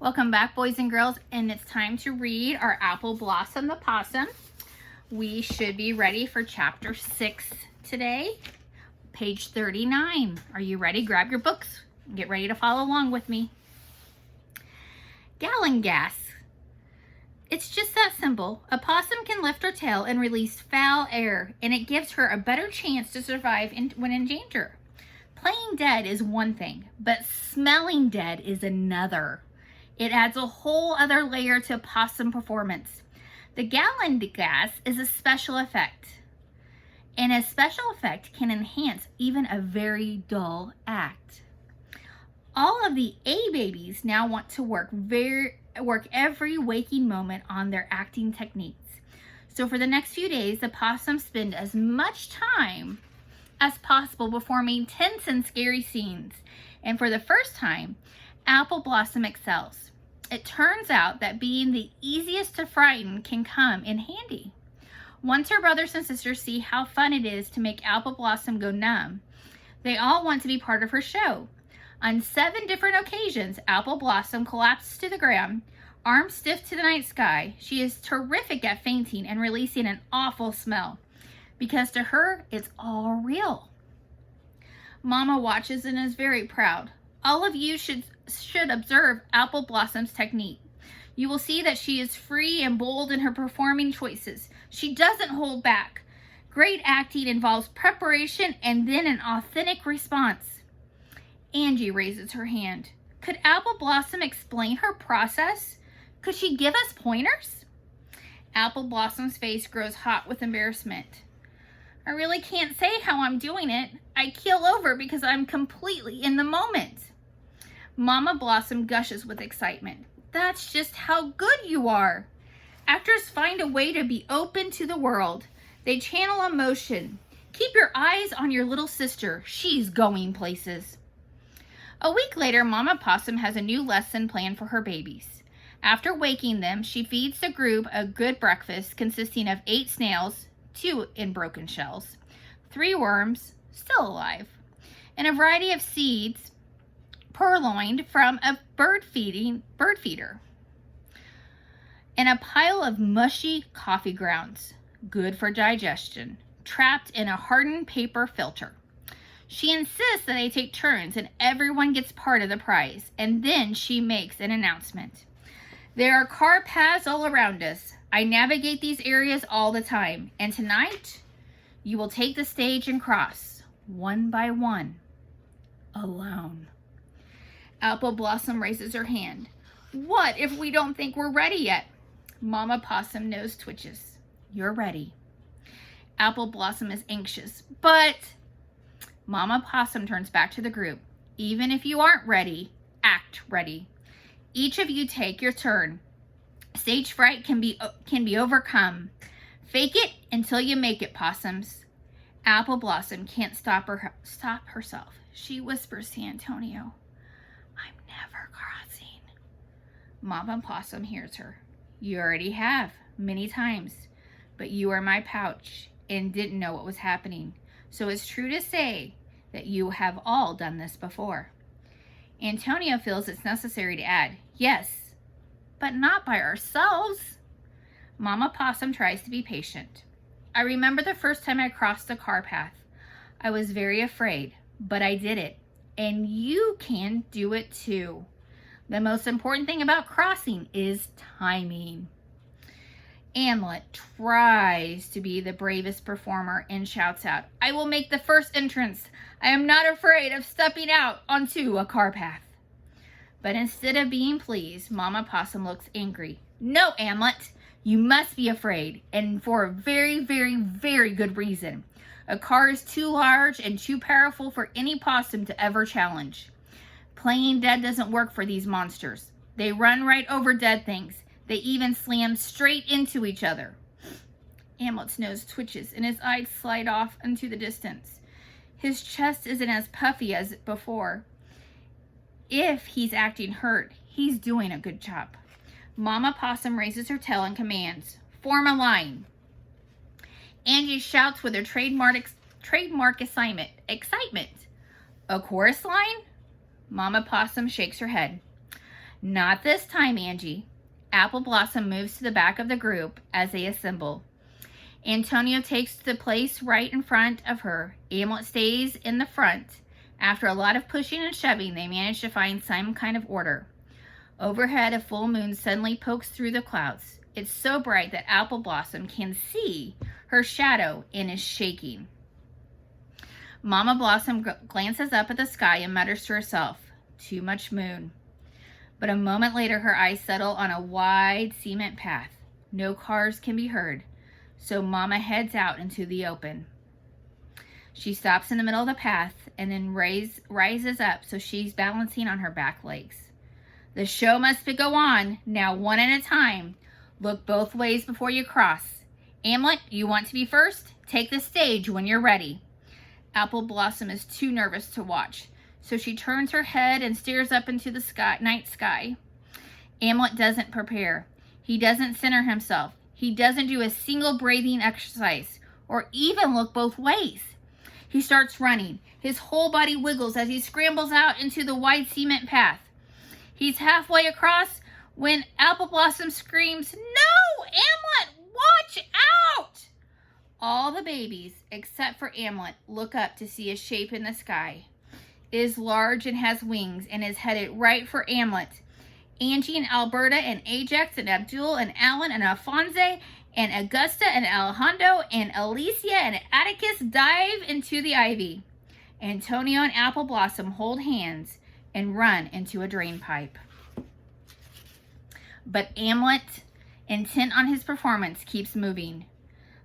Welcome back, boys and girls, and it's time to read our Appleblossom the Possum. We should be ready for chapter 6 today, page 39. Are you ready? Grab your books and get ready to follow along with me. Gallon gas. It's just that simple. A possum can lift her tail and release foul air, and it gives her a better chance to survive when in danger. Playing dead is one thing, but smelling dead is another. It adds a whole other layer to possum performance. The gallon gas is a special effect, and a special effect can enhance even a very dull act. All of the A babies now want to work every waking moment on their acting techniques. So for the next few days, the possums spend as much time as possible performing tense and scary scenes. And for the first time, Appleblossom excels. It turns out that being the easiest to frighten can come in handy. Once her brothers and sisters see how fun it is to make Appleblossom go numb, they all want to be part of her show. On 7 different occasions, Appleblossom collapses to the ground, arms stiff to the night sky. She is terrific at fainting and releasing an awful smell, because to her, it's all real. Mama watches and is very proud. All of you should observe Appleblossom's technique. You will see that she is free and bold in her performing choices. She doesn't hold back. Great acting involves preparation and then an authentic response. Angie raises her hand. Could Appleblossom explain her process? Could she give us pointers? Appleblossom's face grows hot with embarrassment. I really can't say how I'm doing it. I keel over because I'm completely in the moment. Mama Blossom gushes with excitement. That's just how good you are. Actors find a way to be open to the world. They channel emotion. Keep your eyes on your little sister. She's going places. A week later, Mama Possum has a new lesson planned for her babies. After waking them, she feeds the group a good breakfast consisting of 8 snails, 2 in broken shells, 3 worms, still alive, and a variety of seeds purloined from a bird feeder, and a pile of mushy coffee grounds, good for digestion, trapped in a hardened paper filter. She insists that they take turns and everyone gets part of the prize, and then she makes an announcement. There are car paths all around us. I navigate these areas all the time, and tonight you will take the stage and cross, one by one, alone. Appleblossom raises her hand. What if we don't think we're ready yet? Mama Possum nose twitches. You're ready. Appleblossom is anxious, but Mama Possum turns back to the group. Even if you aren't ready, act ready. Each of you take your turn. Stage fright can be overcome. Fake it until you make it, possums. Appleblossom can't stop herself. She whispers to Antonio, I'm never crossing. Mama Possum hears her. You already have, many times, but you are my pouch and didn't know what was happening. So it's true to say that you have all done this before. Antonio feels it's necessary to add, yes, but not by ourselves. Mama Possum tries to be patient. I remember the first time I crossed the car path. I was very afraid, but I did it. And you can do it too. The most important thing about crossing is timing. Amlet tries to be the bravest performer and shouts out, I will make the first entrance. I am not afraid of stepping out onto a car path. But instead of being pleased, Mama Possum looks angry. No, Amlet, you must be afraid, and for a very, very, very good reason. A car is too large and too powerful for any possum to ever challenge. Playing dead doesn't work for these monsters. They run right over dead things. They even slam straight into each other. Amlet's nose twitches and his eyes slide off into the distance. His chest isn't as puffy as before. If he's acting hurt, he's doing a good job. Mama Possum raises her tail and commands, form a line. Angie shouts with her trademark excitement. A chorus line? Mama Possum shakes her head. Not this time, Angie. Appleblossom moves to the back of the group as they assemble. Antonio takes the place right in front of her. Amulet stays in the front. After a lot of pushing and shoving, they manage to find some kind of order. Overhead, a full moon suddenly pokes through the clouds. It's so bright that Appleblossom can see her shadow and is shaking. Mama Blossom glances up at the sky and mutters to herself, "Too much moon." But a moment later, her eyes settle on a wide cement path. No cars can be heard, so Mama heads out into the open. She stops in the middle of the path and then rises up so she's balancing on her back legs. The show must go on, now one at a time. Look both ways before you cross. Amulet, you want to be first? Take the stage when you're ready. Appleblossom is too nervous to watch, so she turns her head and stares up into the night sky. Amulet doesn't prepare. He doesn't center himself. He doesn't do a single breathing exercise or even look both ways. He starts running. His whole body wiggles as he scrambles out into the wide cement path. He's halfway across when Appleblossom screams, "No, Amulet, watch out!" All the babies, except for Amulet, look up to see a shape in the sky. It is large and has wings and is headed right for Amulet. Angie and Alberta and Ajax and Abdul and Alan and Alphonse and Augusta and Alejandro and Alicia and Atticus dive into the ivy. Antonio and Appleblossom hold hands and run into a drain pipe. But Amulet, intent on his performance, keeps moving.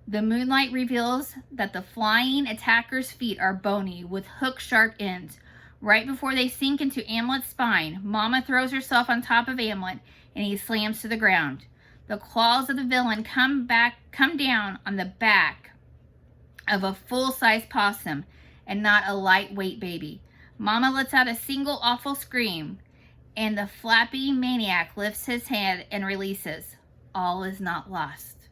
The moonlight reveals that the flying attacker's feet are bony with hook-sharp ends. Right before they sink into Amulet's spine, Mama throws herself on top of Amulet and he slams to the ground. The claws of the villain come down on the back of a full-size possum and not a lightweight baby. Mama lets out a single awful scream, and the flappy maniac lifts his hand and releases. All is not lost.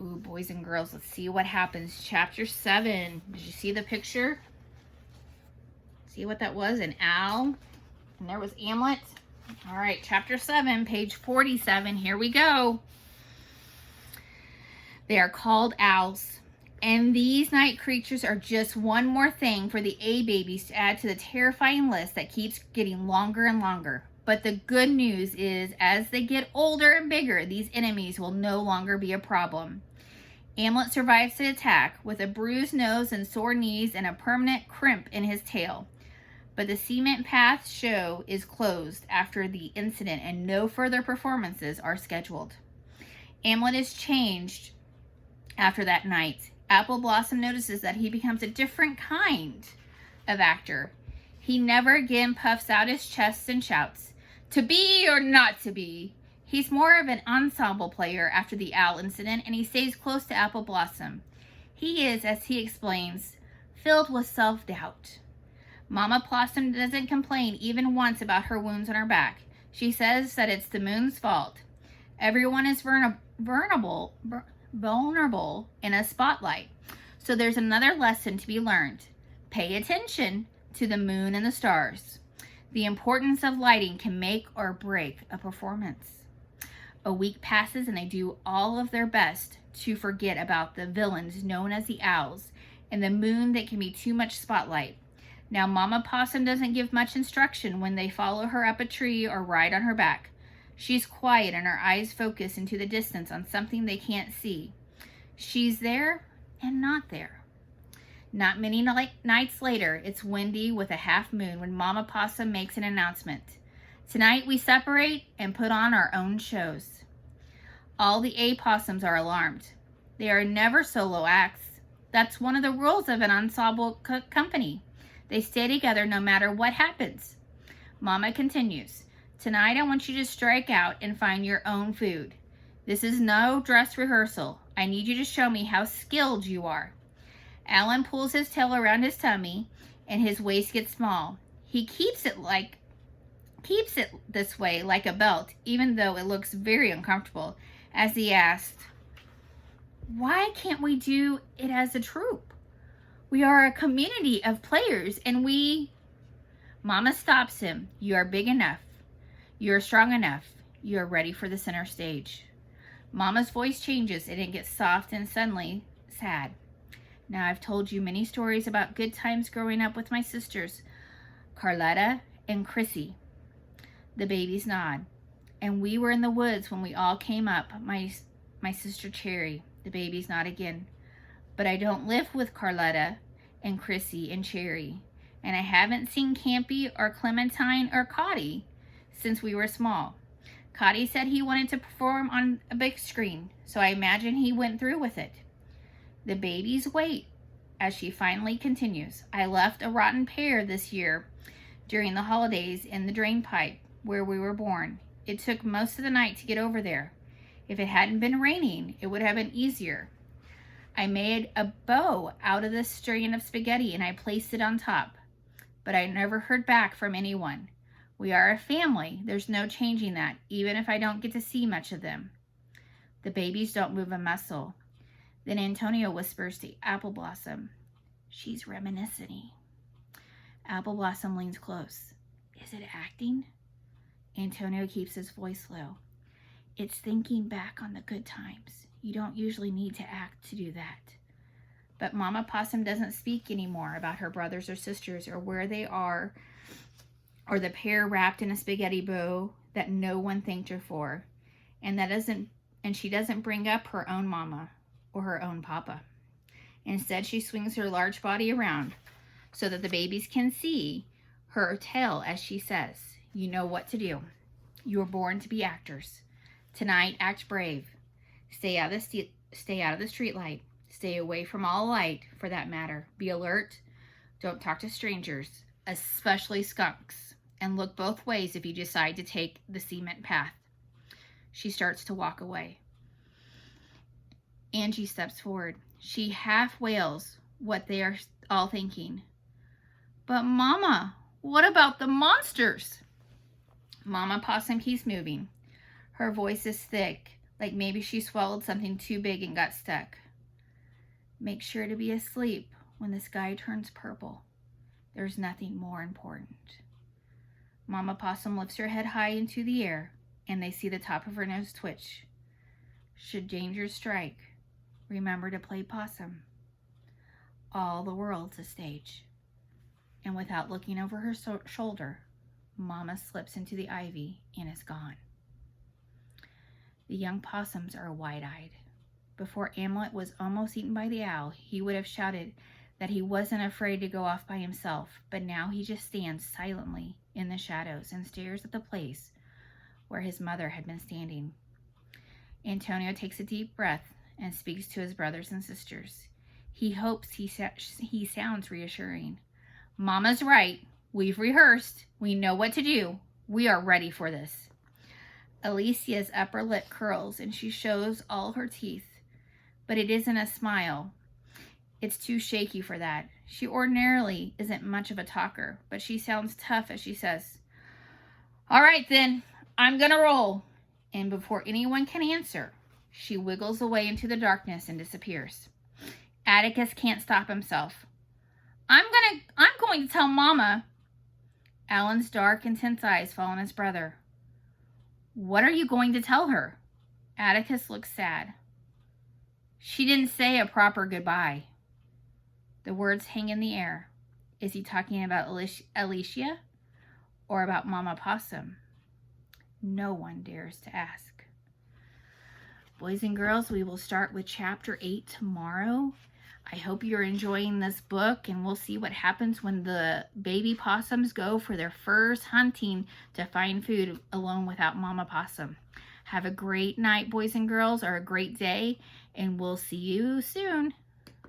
Ooh, boys and girls, let's see what happens. Chapter 7. Did you see the picture? See what that was? An owl. And there was Amulet. All right, chapter 7, page 47. Here we go. They are called owls. And these night creatures are just one more thing for the A babies to add to the terrifying list that keeps getting longer and longer. But the good news is, as they get older and bigger, these enemies will no longer be a problem. Amulet survives the attack with a bruised nose and sore knees and a permanent crimp in his tail. But the cement path show is closed after the incident and no further performances are scheduled. Amulet is changed after that night. Appleblossom notices that he becomes a different kind of actor. He never again puffs out his chest and shouts, "To be or not to be." He's more of an ensemble player after the owl incident, and he stays close to Appleblossom. He is, as he explains, filled with self-doubt. Mama Blossom doesn't complain even once about her wounds on her back. She says that it's the moon's fault. Everyone is vulnerable in a spotlight. So there's another lesson to be learned. Pay attention to the moon and the stars. The importance of lighting can make or break a performance. A week passes and they do all of their best to forget about the villains known as the owls and the moon that can be too much spotlight. Now Mama Possum doesn't give much instruction when they follow her up a tree or ride on her back. She's quiet and her eyes focus into the distance on something they can't see. She's there and not there. Not many nights later, it's windy with a half moon when Mama Possum makes an announcement. Tonight we separate and put on our own shows. All the A possums are alarmed. They are never solo acts. That's one of the rules of an ensemble company. They stay together no matter what happens. Mama continues. Tonight I want you to strike out and find your own food. This is no dress rehearsal. I need you to show me how skilled you are. Alan pulls his tail around his tummy and his waist gets small. He keeps it this way like a belt, even though it looks very uncomfortable, as he asked, "Why can't we do it as a troupe? We are a community of players and we..." Mama stops him. "You are big enough. You're strong enough. You're ready for the center stage. Mama's voice changes and it gets soft and suddenly sad. Now I've told you many stories about good times growing up with my sisters, Carletta and Chrissy. The babies nod. And we were in the woods when we all came up, my sister Cherry. The babies nod again. But I don't live with Carletta and Chrissy and Cherry. And I haven't seen Campy or Clementine or Cotty since we were small. Cotty said he wanted to perform on a big screen, so I imagine he went through with it. The babies wait as she finally continues. I left a rotten pear this year during the holidays in the drain pipe where we were born. It took most of the night to get over there. If it hadn't been raining, it would have been easier. I made a bow out of this strain of spaghetti and I placed it on top. But I never heard back from anyone. We are a family. There's no changing that, even if I don't get to see much of them. The babies don't move a muscle. Then Antonio whispers to Appleblossom, "She's reminiscing." Appleblossom leans close. "Is it acting?" Antonio keeps his voice low. "It's thinking back on the good times. You don't usually need to act to do that." But Mama Possum doesn't speak anymore about her brothers or sisters or where they are or the pear wrapped in a spaghetti bow that no one thanked her for. And she doesn't bring up her own mama or her own papa. Instead, she swings her large body around so that the babies can see her tail as she says, "You know what to do. You were born to be actors. Tonight, act brave. Stay out of the street light. Stay away from all light, for that matter. Be alert. Don't talk to strangers, especially skunks. And look both ways if you decide to take the cement path." She starts to walk away. Angie steps forward. She half wails what they are all thinking. "But Mama, what about the monsters?" Mama Possum keeps moving. Her voice is thick, like maybe she swallowed something too big and got stuck. "Make sure to be asleep when the sky turns purple. There's nothing more important." Mama Possum lifts her head high into the air, and they see the top of her nose twitch. Should danger strike, remember to play possum. All the world's a stage. And without looking over her shoulder, Mama slips into the ivy and is gone. The young possums are wide-eyed. Before Amulet was almost eaten by the owl, he would have shouted that he wasn't afraid to go off by himself, but now he just stands silently in the shadows and stares at the place where his mother had been standing. Antonio takes a deep breath and speaks to his brothers and sisters. He hopes he sounds reassuring. "Mama's right. We've rehearsed. We know what to do. We are ready for this." Alicia's upper lip curls and she shows all her teeth. But it isn't a smile. It's too shaky for that. She ordinarily isn't much of a talker, but she sounds tough as she says, "All right then, I'm gonna roll." And before anyone can answer, she wiggles away into the darkness and disappears. Atticus can't stop himself. I'm going to tell Mama." Alan's dark, intense eyes fall on his brother. "What are you going to tell her?" Atticus looks sad. "She didn't say a proper goodbye." The words hang in the air. Is he talking about Alicia or about Mama Possum? No one dares to ask. Boys and girls, we will start with chapter 8 tomorrow. I hope you're enjoying this book, and we'll see what happens when the baby possums go for their first hunting to find food alone without Mama Possum. Have a great night, boys and girls, or a great day, and we'll see you soon.